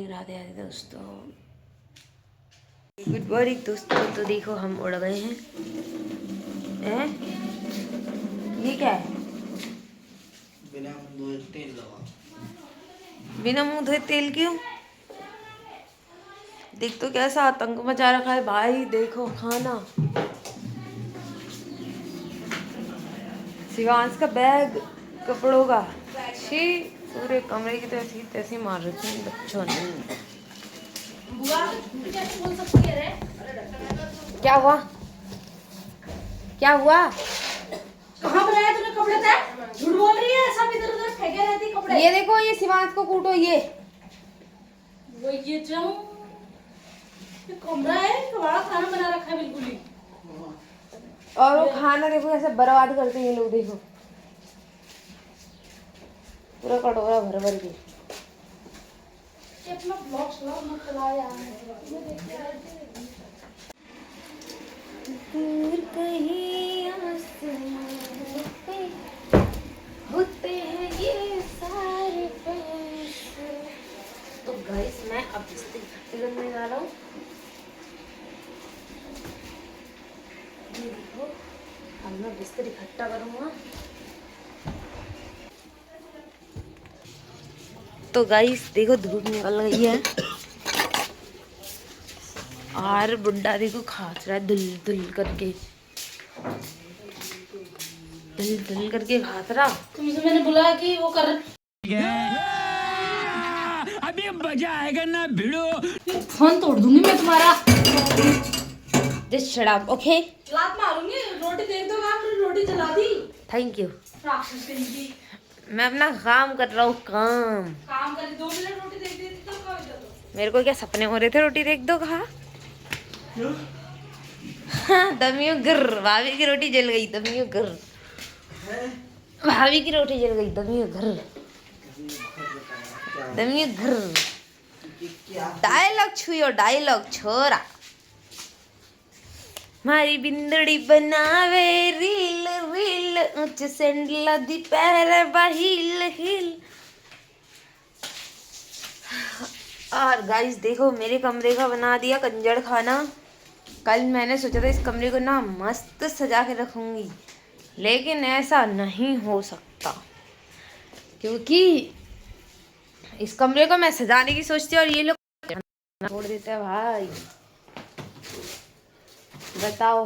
Morning Radhe Radhe दोस्तों, good morning दोस्तों। तो देखो हम उड़ गए हैं। ये क्या है? बिना मुंह धोए तेल लगा। बिना मुंह धोए तेल क्यों? देख तो कैसा आतंक मचा रखा है भाई। देखो खाना, शिवांश का बैग कपड़ों का, छी पूरे कमरे की तो ऐसी तैसी मार रखी है बच्चों ने। क्या हुआ? क्या हुआ? कहाँ बनाया तूने कपड़े? झूठ बोल रही है, सब इधर उधर फेंके रहती कपड़े। ये देखो, ये शिवांश को कूटो। ये कमरा है, बड़ा खाना बना रखा है बिल्कुल ही। और वो खाना देखो ऐसे बर्बाद करते हैं लोग। देखो पूरा कटोरा भर भर के। अपना ब्लॉग मत चलाओ यार। दूर कहीं आसमां पे होते हैं ये सारे पैसे। तो गाइस मैं अब बिस्तर इकट्ठे करने जा रहा हूँ। ये देखो, अब मैं बिस्तर इकट्ठा करूँगा। तो गाइस देखो धूप निकल गई है और बुड्ढा देखो खाच रहा है दुल दुल करके, दुल दुल करके खाच रहा। तुमसे मैंने बोला कि वो कर अभी मजा आएगा ना भिड़ो। फोन तोड़ दूंगी मैं तुम्हारा। Just shut up, okay? लात मारूंगी। रोटी देख दो, आपने रोटी जला दी। Thank you. राक्षस कहीं मैं अपना काम कर रहा हूँ, काम करी 2 मिनट रोटी देख देती तो कहाँ हो जाता। मेरे को क्या सपने हो रहे थे रोटी देख दो कहा। हाँ, दमियो गिर, भाभी की रोटी जल गई, दमियो गिर, भाभी की रोटी जल गई, दमियो घर, दमियो घर। डायलॉग छुयो, डायलॉग छोरा। मारी बिंदड़ी बनावे रील रील, ऊंच सैंडल दी पैर बहिल हिल। और गाइस देखो मेरे कमरे का बना दिया कंजड़ खाना। कल मैंने सोचा था इस कमरे को ना मस्त सजा के रखूंगी, लेकिन ऐसा नहीं हो सकता क्योंकि इस कमरे को मैं सजाने की सोचती और ये लोग छोड़ देते हैं भाई। बताओ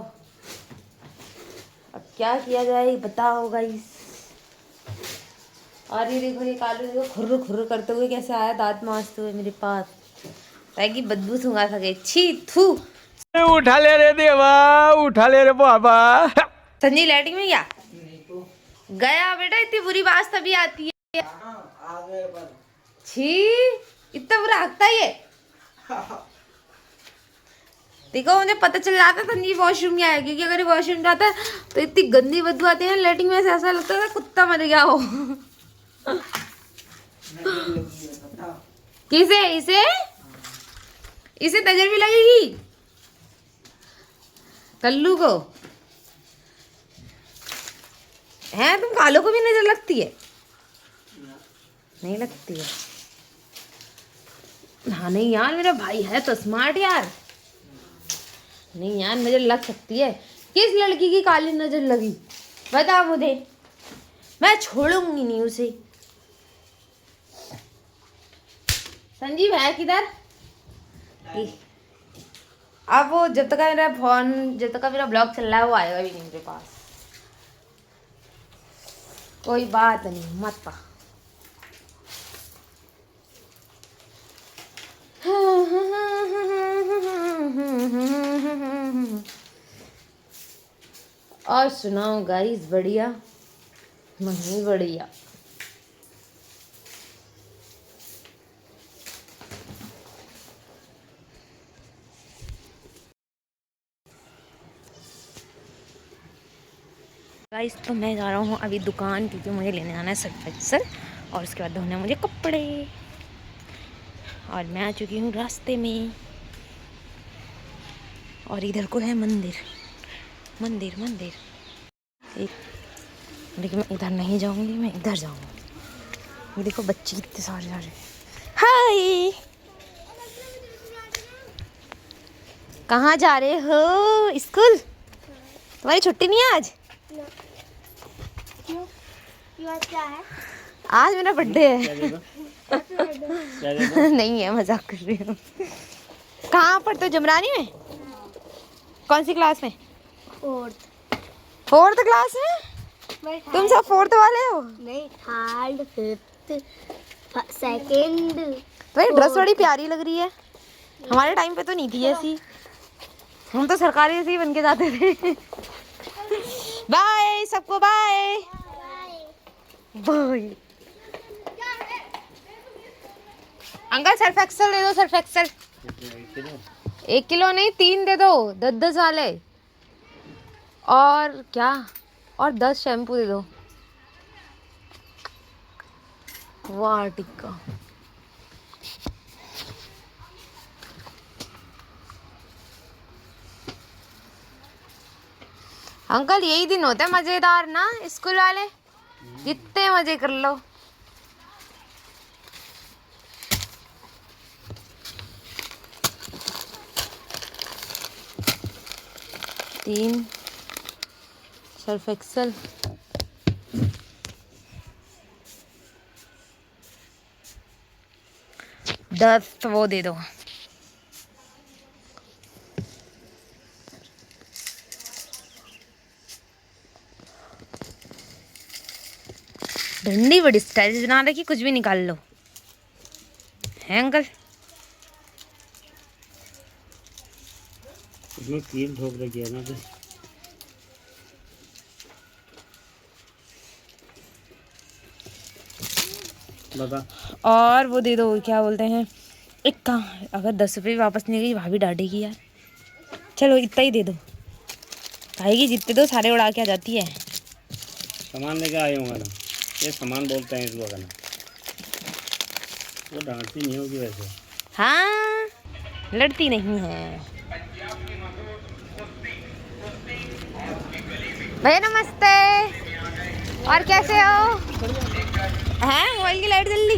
अब क्या किया जाए, बताओ गाइस। और ये देखो, ये कालू देखो खुर्र खुर्र करते हुए कैसे आया दांत मांजते हुए मेरे पास, ताकि बदबू सूंघा सके। छी थू। उठा ले रे देवा, उठा ले रे बाबा। संजय लैटिंग में क्या गया बेटा? इतनी बुरी बात तभी आती है। छी इतना बुरा हकता है। देखो मुझे पता चल जाता संजीव वॉशरूम में आया, क्योंकि अगर वॉशरूम जाता है तो इतनी गंदी बदबू आती है लैटिंग में से, ऐसा लगता है कुत्ता मर गया हो। किसे? इसे इसे नजर भी लगेगी कल्लू को? है तुम कालो को भी नजर लगती है? नहीं लगती है। हाँ नहीं यार, मेरा भाई है तो स्मार्ट यार। नहीं यार, नजर लग सकती है। किस लड़की की काली नजर लगी बता मुझे, मैं छोड़ूंगी नहीं उसे। संजीव है किधर? अब वो जब तक मेरा फोन, जब तक मेरा ब्लॉग चल रहा है वो आएगा भी नहीं मेरे पास। कोई बात नहीं, मत पा। और सुनाओ गाइस, बढ़िया? नहीं बढ़िया। गाइस तो मैं जा रहा हूँ अभी दुकान, क्योंकि मुझे लेने जाना है सर्फ एक्सेल और उसके बाद धोने मुझे कपड़े। और मैं आ चुकी हूँ रास्ते में, और इधर को है मंदिर मंदिर मंदिर। एक लेकिन मैं इधर नहीं जाऊंगी, मैं इधर जाऊंगी। ये देखो बच्चे कितने सारे आ रहे हैं। हाय कहाँ जा रहे हो? स्कूल? तुम्हारी छुट्टी नहीं है आज? क्यों? क्या है? आज मेरा बर्थडे है। क्या कहते हो? नहीं है, मजाक कर रही हूँ। कहाँ पढ़ते हो? जमरानी में? कौन सी क्लास में? फोर्थ क्लास में? तुम सब फोर्थ वाले हो? नहीं, थर्ड, फिफ्थ, सेकंड। तुम्हारी ड्रेस बड़ी प्यारी लग रही है। हमारे टाइम पे तो नहीं थी ऐसी, हम तो सरकारी ऐसे ही बन के जाते थे। बाय सबको, bye bye. Uncle surf excel दे दो, सर्फ एक्सेल। 1 किलो नहीं, 3 दे दो, 10-10 वाले। और क्या, और 10 शैम्पू दे दो। वाह टिक्का। अंकल यही दिन होते हैं मजेदार ना स्कूल वाले, जितने मजे कर लो। तीन सर्फ एक्सेल, 10 वो दे दो। डंडी बड़ी स्टाइल बना रखी, कुछ भी निकाल लो। है अंकल? इसमें कील ठोक रखी है ना तो। बता। और वो दे दो, क्या बोलते हैं, एक कहाँ, अगर 10 रुपये वापस नहीं गई भाभी डांटेगी यार। चलो इतना ही दे दो, खाएगी जितने दो सारे उड़ा के आ जाती है। सामान लेके आए होंगे ना, ये सामान बोलते हैं इसको ना। वो डांटती नहीं होगी वैसे। हाँ, लड़ती नहीं है। भैया नमस्ते, और कैसे हो? हैं, मोबाइल की लाइट जल ली।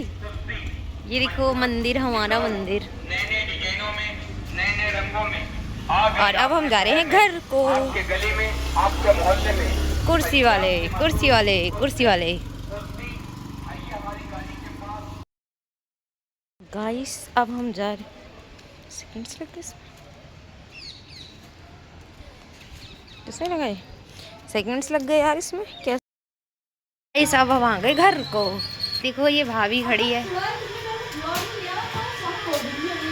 ये देखो मंदिर, हमारा मंदिर। और अब हम जा रहे हैं घर को। कुर्सी वाले, कुर्सी वाले, कुर्सी वाले। गाइस अब हम जा रहे, सेकंड्स लग गए इसमें, किसने लगाए? सेकंड्स लग गए यार इसमें, क्या? गाइस अब हम आ गए घर को। देखो ये भाभी खड़ी है,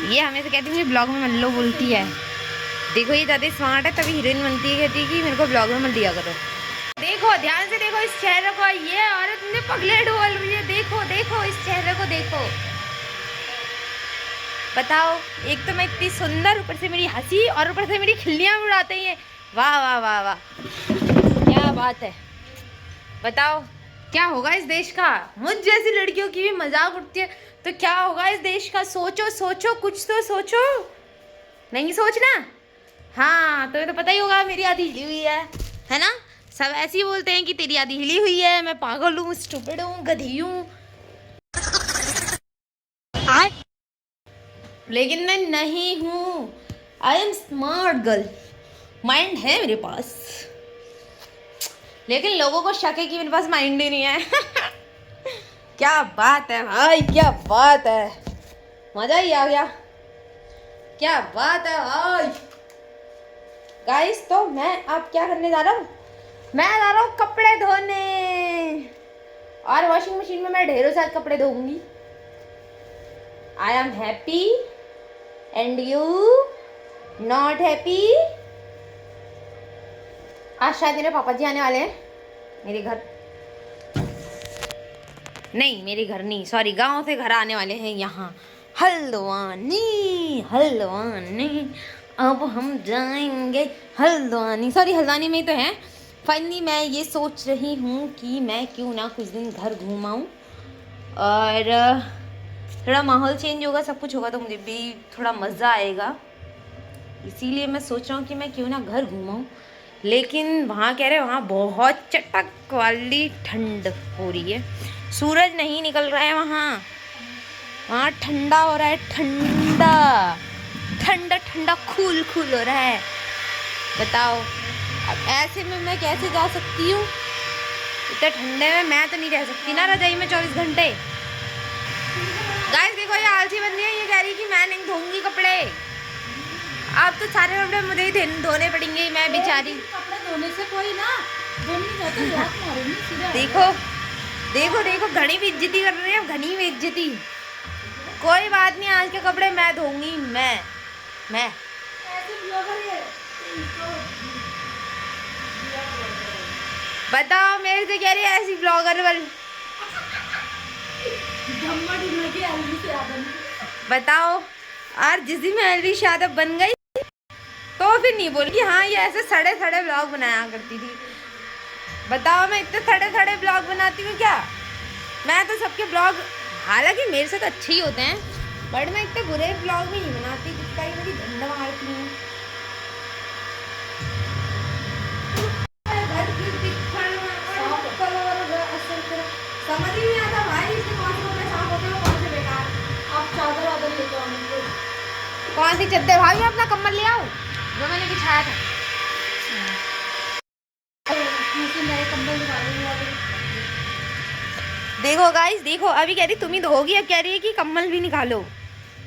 ये हमें से कहती है मुझे ब्लॉग में मल्लो बोलती है। देखो ये ज़्यादा स्मार्ट है, तभी हीरोइन बनती है, कहती है कि मेरे को ब्लॉग में मत दिया करो। देखो ध्यान से देखो इस चेहरे को, ये औरत मुझे पगलेट बोल रही है। देखो देखो इस चेहरे को देखो, बताओ। एक तो मैं इतनी सुंदर, ऊपर से मेरी हंसी, और ऊपर से मेरी खिल्लियाँ उड़ाते हैं। वाह वाह वाह वाह, क्या बात है। बताओ क्या होगा इस देश का? मुझ जैसी लड़कियों की भी मजाक उठती है तो क्या होगा इस देश का? सोचो सोचो, कुछ तो सोचो। नहीं सोचना? हाँ, तुम्हें तो पता ही होगा मेरी आधी हिली हुई है ना? सब ऐसे ही बोलते हैं कि तेरी आधी हिली हुई है, मैं पागल हूँ, स्टूपिड हूँ, गधी हूँ। लेकिन मैं नहीं हूँ, I am smart girl, mind है मेरे पास। लेकिन लोगों को शक है कि मेरे पास माइंड ही नहीं है। क्या बात है भाई, क्या बात है, मजा ही आ गया। क्या बात है भाई। गाइस तो मैं अब क्या करने जा रहा हूँ, मैं जा रहा हूँ कपड़े धोने, और वॉशिंग मशीन में मैं ढेरों सारे कपड़े धोऊंगी। I am happy and you not happy. आज शायद मेरे पापा जी आने वाले हैं मेरे घर, नहीं मेरे घर नहीं, सॉरी, गांव से घर आने वाले हैं यहाँ हल्द्वानी। हल्द्वानी अब हम जाएंगे हल्द्वानी, सॉरी हल्द्वानी में ही तो है। फाइनली मैं ये सोच रही हूँ कि मैं क्यों ना कुछ दिन घर घूमाऊँ, और थोड़ा माहौल चेंज होगा, सब कुछ होगा तो मुझे भी थोड़ा मज़ा आएगा। इसीलिए मैं सोच रहा हूँ कि मैं क्यों ना घर घूमाऊँ। लेकिन वहाँ कह रहे हैं वहाँ बहुत चटक वाली ठंड हो रही है, सूरज नहीं निकल रहा है वहाँ, वहाँ ठंडा हो रहा है, ठंडा ठंडा ठंडा खूल खूल हो रहा है। बताओ अब ऐसे में मैं कैसे जा सकती हूँ? इतने ठंडे में मैं तो नहीं रह सकती ना रजाई में 24 घंटे। गाइस देखो ये आलसी बंदी है, ये कह रही कि मैं नहीं धोऊंगी कपड़े। अब तो सारे कपड़े मुझे ही धोने पड़ेंगे, मैं बेचारी। कपड़े धोने से कोई ना धो नहीं जाता, लात मारूंगी सीधा। देखो देखो देखो घनी बेइज्जती कर रहे हैं, घनी बेइज्जती। कोई बात नहीं, आज के कपड़े मैं धोऊंगी। मैं ऐसे ब्लॉगर है। बताओ, मेरे से कह रही है ऐसी ब्लॉगर वाली। धम्मा ढूंढने की एलवी से आदम। बताओ, और जिस दिन मैं एलवी यादव बन गई तो फिर नहीं बोली कि हाँ ये ऐसे सड़े सड़े ब्लॉग बनाया करती थी। बताओ मैं इतने सड़े सड़े ब्लॉग बनाती हूँ क्या? मैं तो सबके ब्लॉग, हालांकि मेरे से तो अच्छे ही होते हैं, बट मैं इतने बुरे ब्लॉग भी नहीं बनाती जिसका ही मेरी झंडा मारती हूँ। समझ ही नहीं आता भाई, इसके कौन से कपड़े साफ होते हैं और कौन से बेकार। आप चादर वादर लेके आओ मुझे। कौन सी चद्दर? भाभी अपना कम्बल ले आओ जो मैंने बिछाया था। मुझे नए कंबल निकालने वाले। देखो गाइस देखो, अभी कह रही तुम ही धोगी, अब कह रही है कि कम्बल भी निकालो।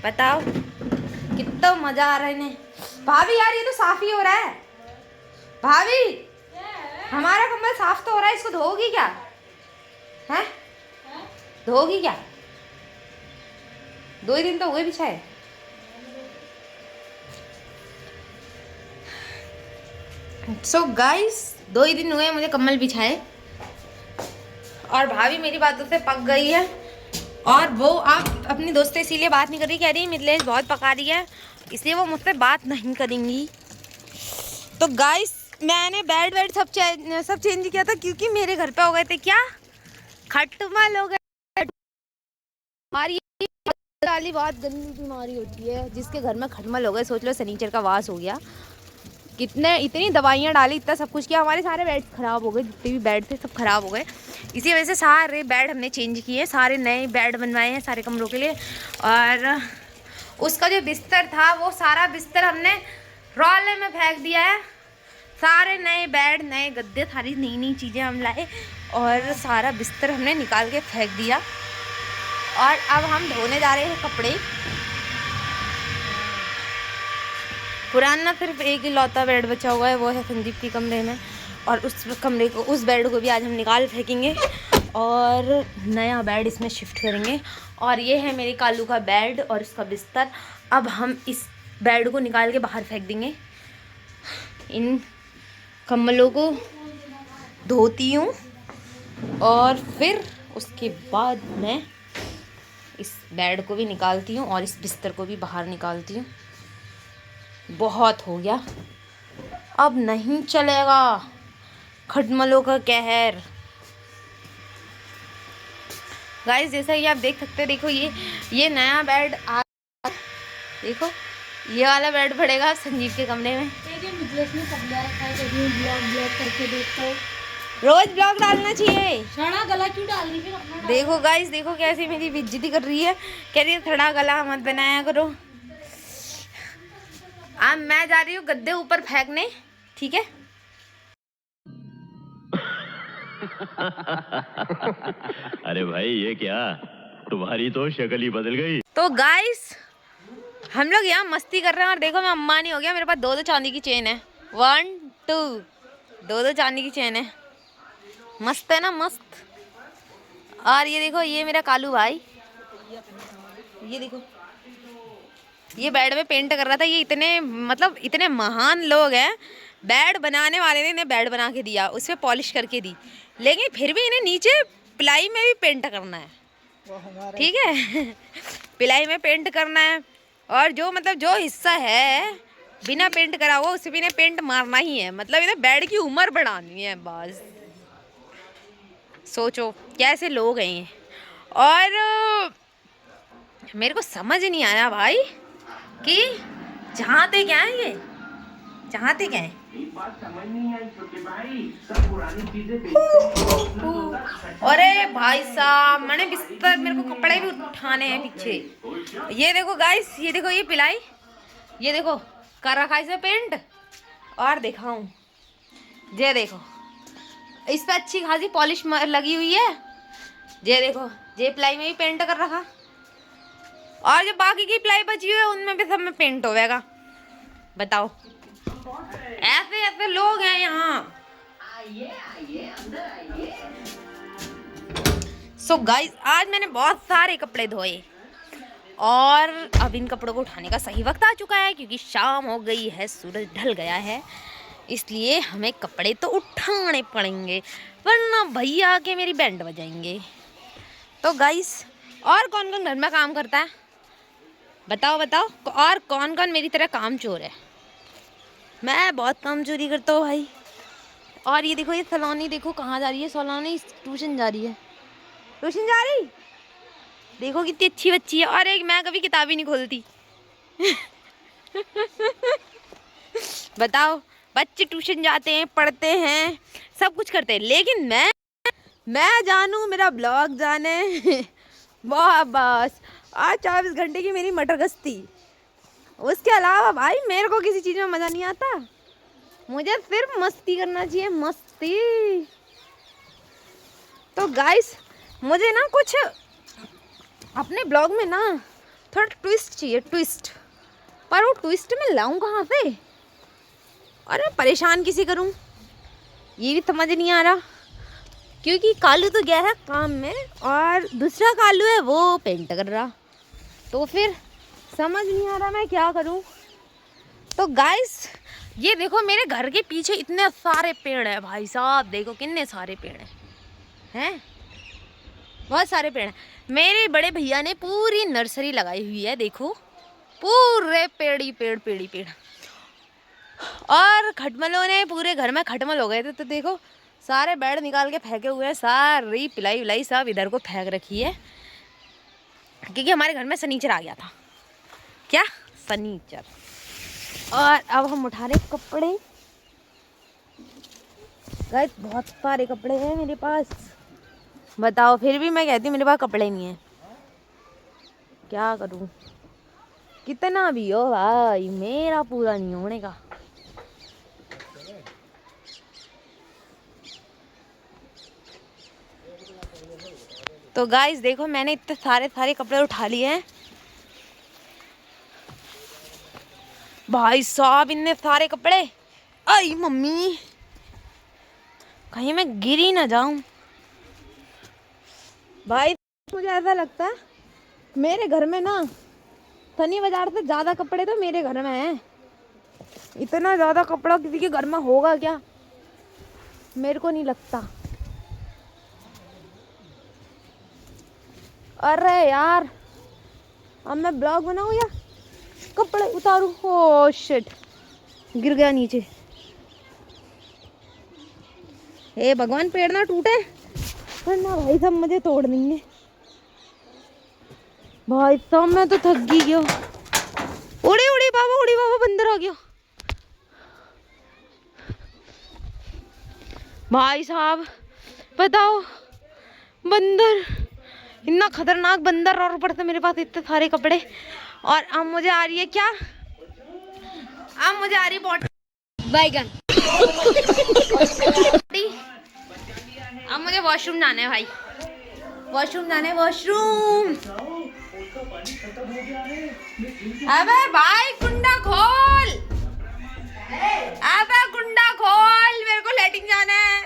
बताओ कितना मजा आ रहा है इन्हें। भाभी यार ये तो साफ ही हो रहा है। भाभी हमारा कम्बल साफ तो हो रहा है, इसको धोगी क्या? हैं? धोगी क्या? 2 ही दिन तो हुए बिछाए। सो गाइस 2 ही दिन हुए मुझे कम्बल बिछाए, और भाभी मेरी बातों से पक गई है। और वो आप अपनी दोस्त से इसीलिए बात नहीं कर रही, कह रही मिथिलेश बहुत पका रही है, इसलिए वो मुझसे बात नहीं करेंगी। तो गाइस मैंने बेड वेड सब चेंज किया था, क्योंकि मेरे घर पे हो गए थे क्या, खटमल हो गए। हमारी वाली बहुत गंदी बीमारी होती है, जिसके घर में खटमल हो गए, सोच लो सनीचर का वास हो गया। इतनी दवाइयाँ डाली, इतना सब कुछ किया, हमारे सारे बेड खराब हो गए, जितने भी बेड थे सब खराब हो गए। इसी वजह से सारे बेड हमने चेंज किए, सारे नए बेड बनवाए हैं सारे कमरों के लिए। और उसका जो बिस्तर था वो सारा बिस्तर हमने रौले में फेंक दिया है। सारे नए बेड, नए गद्दे, सारी नई नई चीज़ें हम लाए और सारा बिस्तर हमने निकाल के फेंक दिया। और अब हम धोने जा रहे हैं कपड़े। पुराना सिर्फ एक ही लौता बेड बचा हुआ है, वो है संदीप के कमरे में, और उस कमरे को, उस बेड को भी आज हम निकाल फेंकेंगे और नया बेड इसमें शिफ्ट करेंगे। और ये है मेरे कालू का बेड और इसका बिस्तर। अब हम इस बेड को निकाल के बाहर फेंक देंगे। इन कम्बलों को धोती हूँ और फिर उसके बाद मैं इस बेड को भी निकालती हूँ और इस बिस्तर को भी बाहर निकालती हूँ। बहुत हो गया, अब नहीं चलेगा खटमलों का कहर। गाइस जैसा कि आप देख सकते हैं, देखो ये नया बेड देखो, ये वाला बेड पड़ेगा संजीव के कमरे में। देखिए मिथिलेश ने सब लिया रखा है, कभी ब्लॉग करके देखता हूँ। रोज ब्लॉग डालना चाहिए। सड़ा गला क्यों डाल रही है अपना? देखो गाइस देखो कैसी मेरी बेइज्जती कर रही है, कह रही है थोड़ा गला मत बनाया करो। अब मैं जा रही हूँ गद्दे ऊपर फेंकने, ठीक है? अरे भाई ये क्या, तुम्हारी तो शक्ल ही बदल गई। तो गाइस हम लोग यहाँ मस्ती कर रहे हैं और देखो मैं अम्बानी हो गया, मेरे पास 2 चांदी की चेन है। 1 2 2 चांदी की चेन है, मस्त है ना, मस्त। और ये देखो ये मेरा कालू भाई, ये देखो ये बेड में पेंट कर रहा था। ये इतने महान लोग हैं, बेड बनाने वाले ने इन्हें बेड बना के दिया, उस पर पॉलिश करके दी, लेकिन फिर भी इन्हें नीचे प्लाई में भी पेंट करना है, ठीक है? प्लाई में पेंट करना है, और जो हिस्सा है बिना पेंट करा हुआ उसे भी इन्हें पेंट मारना ही है, मतलब इन्हें बेड की उम्र बढ़ानी है बस। सोचो कैसे लोग हैं ये। और मेरे को समझ नहीं आया भाई कि चाहते क्या है ये, चाहते क्या है? अरे भाई साहब मैंने बिस्तर, मेरे को कपड़े भी उठाने हैं पीछे। ये देखो गाइस, ये देखो ये पिलाई, ये देखो कर रखा है इसमें पेंट। और दिखाऊं, ये देखो इस पे अच्छी खासी पॉलिश लगी हुई है। ये देखो ये प्लाई में भी पेंट कर रखा, और जो बाकी की प्लाई बची हुई है उनमें भी सब में पेंट होगा। बताओ, ऐसे ऐसे लोग हैं यहाँ। सो गाइस, आज मैंने बहुत सारे कपड़े धोए और अब इन कपड़ों को उठाने का सही वक्त आ चुका है, क्योंकि शाम हो गई है, सूरज ढल गया है। इसलिए हमें कपड़े तो उठाने पड़ेंगे, वरना भैया आके मेरी बैंड बजाएंगे। तो गाइस, और कौन कौन घर में काम करता है बताओ बताओ, और कौन कौन मेरी तरह काम चोर है? मैं बहुत काम चोरी करता हूँ भाई। और ये देखो, ये सलोनी देखो कहाँ जा रही है। सलोनी ट्यूशन जा रही है। ट्यूशन जा रही, देखो कितनी अच्छी बच्ची है। और एक मैं कभी किताब ही नहीं खोलती। बताओ, बच्चे ट्यूशन जाते हैं, पढ़ते हैं, सब कुछ करते हैं, लेकिन मैं जानूँ, मेरा ब्लॉग जाने बस आज 24 घंटे की मेरी मटर गश्ती। उसके अलावा भाई मेरे को किसी चीज़ में मज़ा नहीं आता। मुझे सिर्फ मस्ती करना चाहिए, मस्ती। तो गाइस, मुझे ना कुछ अपने ब्लॉग में ना थोड़ा ट्विस्ट चाहिए, ट्विस्ट। पर वो ट्विस्ट मैं लाऊं कहाँ से? अरे परेशान किसी करूं, ये भी समझ नहीं आ रहा। क्योंकि कालू तो गया है काम में और दूसरा कालू है वो पेंट कर रहा, तो फिर समझ नहीं आ रहा मैं क्या करूं। तो गाइस, ये देखो मेरे घर के पीछे इतने सारे पेड़ हैं भाई साहब। देखो कितने सारे पेड़ हैं, बहुत सारे पेड़ हैं। मेरे बड़े भैया ने पूरी नर्सरी लगाई हुई है, देखो पूरे पेड़ ही पेड़, पेड़ ही पेड़। और खटमलों ने पूरे घर में खटमल हो गए थे, तो देखो सारे बेड निकाल के फेंके हुए हैं। सारी पिलाई विलाई सब इधर को फेंक रखी है, क्योंकि हमारे घर में सनीचर आ गया था। क्या सनीचर? और अब हम उठा रहे कपड़े। गाइस, बहुत सारे कपड़े हैं मेरे पास, बताओ। फिर भी मैं कहती हूँ मेरे पास कपड़े नहीं है, क्या करूँ? कितना भी हो भाई, मेरा पूरा नहीं होने का। तो गाइस देखो, मैंने इतने सारे कपड़े उठा लिए हैं भाई साहब, इतने सारे कपड़े। आई मम्मी, कहीं मैं गिर ही ना जाऊं भाई। मुझे ऐसा लगता है मेरे घर में ना सनी बाजार से ज़्यादा कपड़े तो मेरे घर में हैं। इतना ज़्यादा कपड़ा किसी के घर में होगा क्या? मेरे को नहीं लगता। अरे यार, अब मैं ब्लॉग बनाऊं या कपड़े उतारूं? ओह शिट, गिर गया नीचे। हे भगवान, पेड़ ना टूटे, वरना भाई साहब मुझे तोड़ देंगे। भाई साहब मैं तो थक गई हूँ। उड़ी उड़ी बाबा, बंदर आ गया भाई साहब। बताओ, बंदर, इतना खतरनाक बंदर, और ऊपर से मेरे पास इतने सारे कपड़े। और अब मुझे आ रही है क्या? अब मुझे आ रही है बैगन। अब मुझे वॉशरूम जाना है भाई, वॉशरूम जाना है, वॉशरूम। अबे भाई कुंडा खोल, अबे कुंडा खोल, मेरे को लैट्रिन जाना है।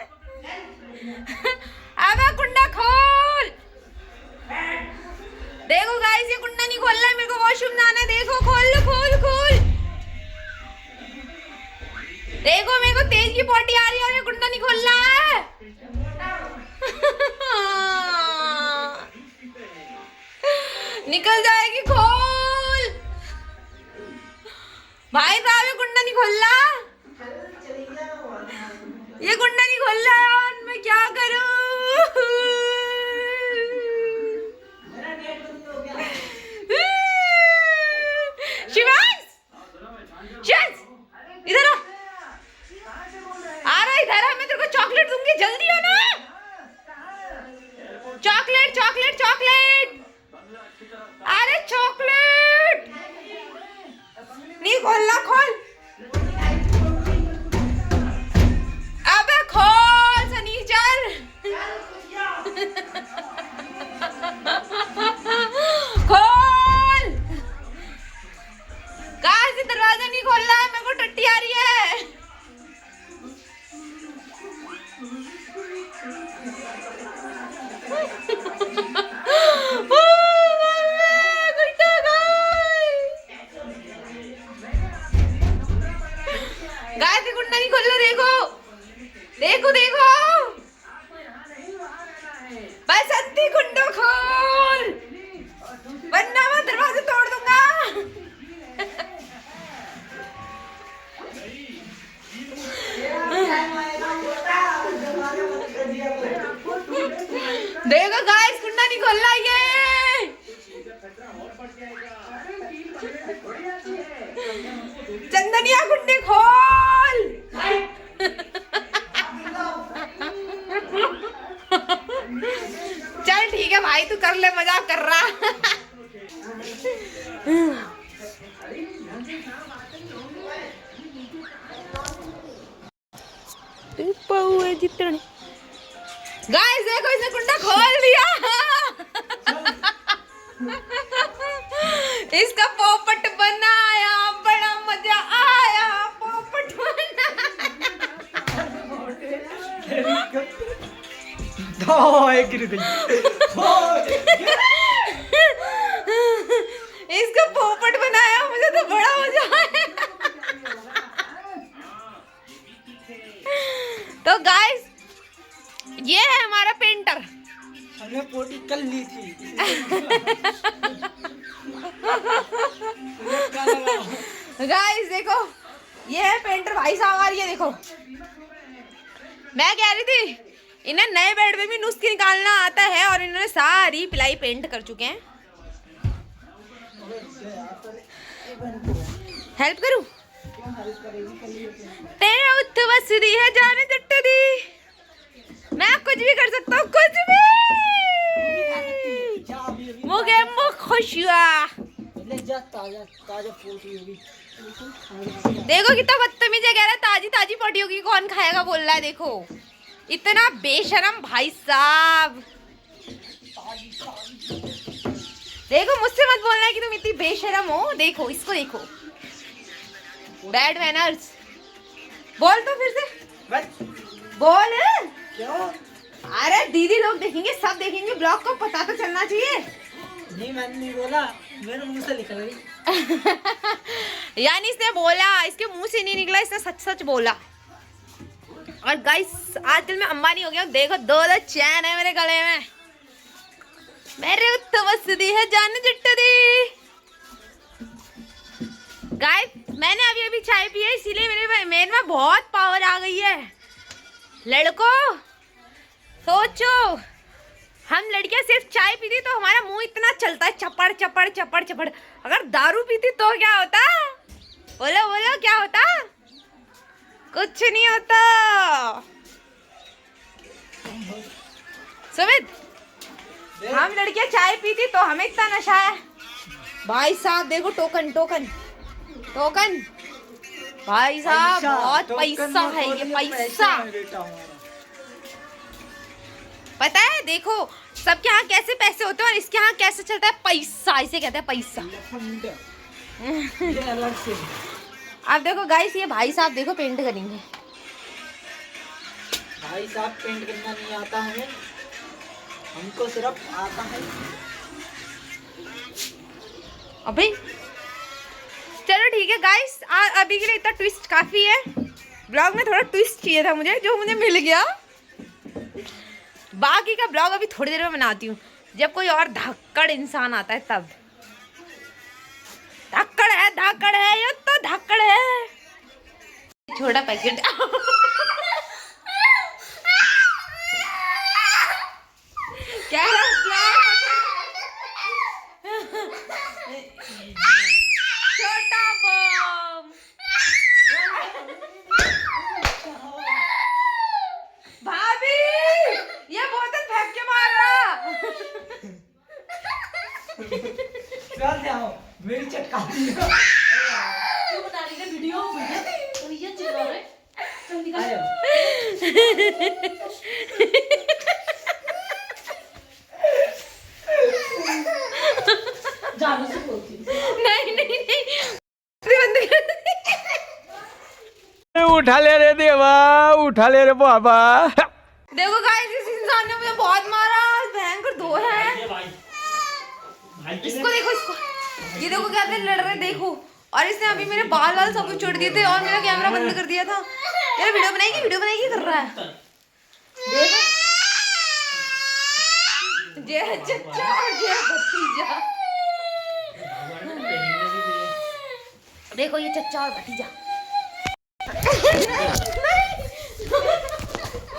अबे कुंडा खोल। देखो गाइस, ये कुंडा नहीं खोल रहा है, मेरे को वॉशरूम जाना है। देखो खोल खोल खोल, देखो मेरे को तेज की पोटी आ रही है और ये कुंडा नहीं खोल रहा है। निकल जाएगी, खोल भाई साहब, ये कुंडा नहीं खोल रहा, ये कुंडा नहीं खोल रहा यार, मैं क्या करूं? शिवांश, इधर आ रहा, इधर आ, मैं तेरे को चॉकलेट दूंगी, जल्दी हो ना। चॉकलेट चॉकलेट चॉकलेट, अरे चॉकलेट नहीं खोल कुंडा नहीं खोल रहा, देखो देखो देखो, बस अत्ती कुंडा खोल वरना मैं दरवाजा तोड़ दूंगा। देखो गाइस कुंडा नहीं खोल रहा ये। चंदनिया कुंडे खोल। चल ठीक है भाई, तू कर ले, मजाक कर रहा। जितने गाइस देखो इसने कुंडा खोल दिया। इसका पोपट बनाया, बड़ा मजा आया पोपट बनाया। इसका पोपट बनाया, मुझे तो बड़ा मजा आया। तो गाइस ये है हमारा पेंटर। हमने पोटी कर ली थी। गाइस देखो ये है पेंटर भाई साहब। आ रही है देखो, मैं कह रही थी इन्हें नए बेड में भी नुस्खे निकालना आता है और इन्होंने सारी पिलाई पेंट कर चुके हैं। हेल्प करूं? तेरे उत्त वसदी है जाने जट्ट दी, मैं कुछ भी कर सकता हूँ, कुछ भी। मुझे मुख खुश हुआ। देखो कितना बदतमीज है, कह रहा है ताजी ताजी पोटी होगी, कौन खाएगा बोल रहा है। देखो इतना बेशरम भाई साहब। देखो मुझसे मत बोलना है कि तुम इतनी बेशरम हो। देखो इसको देखो, बैड मैनर्स। बोल तो फिर से बोल। क्यों? अरे दीदी लोग देखेंगे, सब देखेंगे, ब्लॉग को पता तो चलना चाहिए। नहीं मैंने नहीं बोला, मेरे मुंह से निकल गई। यानी इसने बोला, इसके मुंह से नहीं निकला, इसने सच सच बोला। और गाइस आजकल मैं अंबानी हो गया हूँ। देखो दो चैन है मेरे गले में, मेरे उत्त वसदी है जान जट्ट दी। गाइस मैंने अभी चाय पी है, इसीलिए मेरे में बहुत पावर आ गई है। लड़कों सोचो, हम लड़कियां सिर्फ चाय पीती तो हमारा मुंह इतना चलता है, चपड़ चपड़ चपड़ चपड़। अगर दारू पीती तो क्या होता? बोलो बोलो क्या होता? कुछ नहीं होता। सुमित, हम लड़कियां चाय पीती तो हमें इतना नशा है। भाई साहब देखो टोकन टोकन टोकन, भाई साहब बहुत पैसा है ये, पैसा। पता है देखो सबके यहाँ कैसे पैसे होते हैं और इसके यहाँ कैसे चलता है पैसा, इसे कहते हैं पैसा। अब देखो गाइस ये भाई साहब देखो पेंट करेंगे। भाई साहब पेंट करना नहीं आता हमें, हमको सिर्फ आता है। अभी चलो ठीक है गाइस, अभी के लिए इतना ट्विस्ट काफी है। ब्लॉग में थोड़ा ट्विस्ट चाहिए था मुझे, जो मुझे मिल गया। बाकी का ब्लॉग अभी थोड़ी देर में बनाती हूँ, जब कोई और धक्कड़ इंसान आता है तब। धक्कड़ है ये तो धक्कड़ है। छोटा पैकेट क्या छोटा बम। भाभी ये बोतल फेंक के मार रहा। चल जाओ, मेरी चटकाती है। क्यों बना रही है वीडियो? भैया चिल्ला रहे, चल निकल। जाने से बोलती नहीं बंद कर। उठा ले रे देवा, उठा ले रे बाबा। देखो गाइस इस इंसान ने मुझे बहुत मारा, भयंकर दो है। इसको देखो, इसको ये देखो क्या लड़ रहे देखो। और इसने अभी मेरे बाल सब कुछ छोड़ दिए थे और मेरा कैमरा बंद कर दिया था। ये वीडियो बनाएगी कर रहा है। देखो जय चचा और जय भतीजा। देखो ये चचा और भतीजा।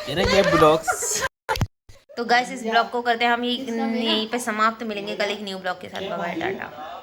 ये ब्लॉग्स। तो गाइस इस ब्लॉग को करते हैं हम यहीं पे समाप्त। मिलेंगे कल एक न्यू ब्लॉग के साथ। Bye bye, Tata.